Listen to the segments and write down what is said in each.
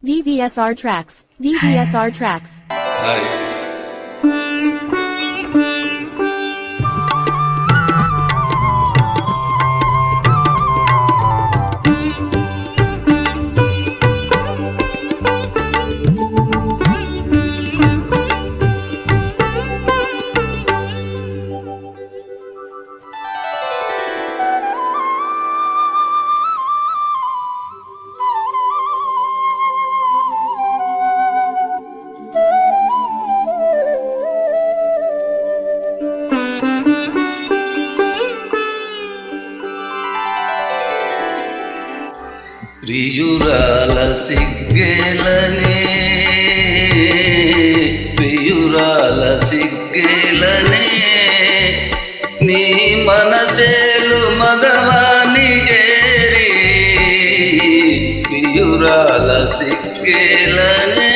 DVSR tracks. DVSR tracks. ప్రియురాల సిగ్గేలనే ప్రియురాల సిగ్గేలనే నీ మనసేలు మగవాని చేరి ప్రియురాల సిగ్గేలనే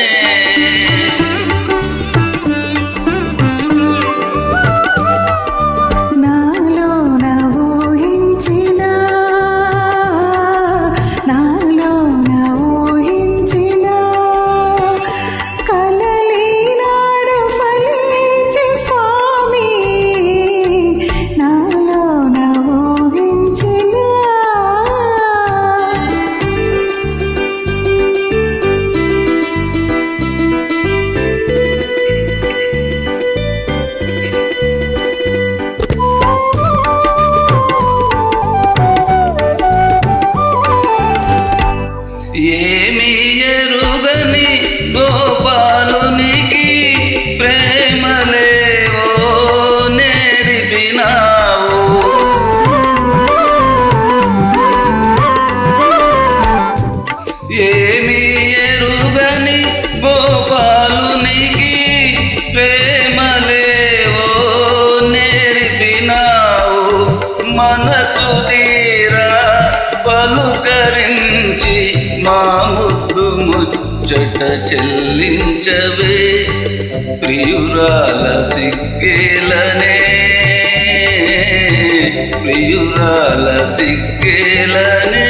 ఏమి ఎరుగని గోపాలునికి ప్రేమలేవో నేర్పినావు ఏమి ఎరుగని గోపాలునికి ప్రేమలేవో నేర్పినావు మనసు తీరా పలుకరించి మా ముద్దు ముచ్చట చెల్లించవే ప్రియురాల సిగ్గేలనే ప్రియురాల సిగ్గేలనే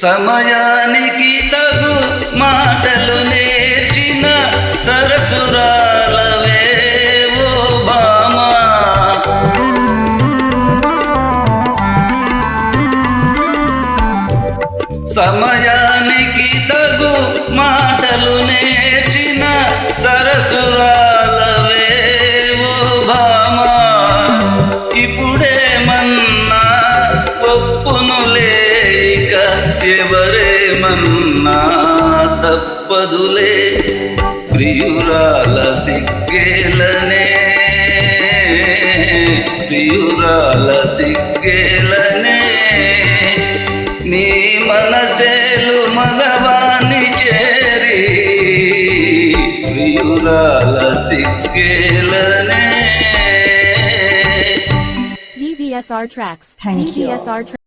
సమయానికి తగు మాటలు నేర్చిన సరసురాలవే ఓ బామా సమయానికి తగు మాటలు నేర్చిన సరసురాలవే ఓ బామా ఇప్పుడేమన్నా ఒప్పునులే ఎవరేమన్నా తప్పదులే ప్రియురాల సిగ్గేలనే ప్రియురాల సిగ్గేలనే నీ మనసేలు మగవాని చేరి ప్రియురాల సిగ్గేలనే DVSR tracks. Thank you. DVSR tracks.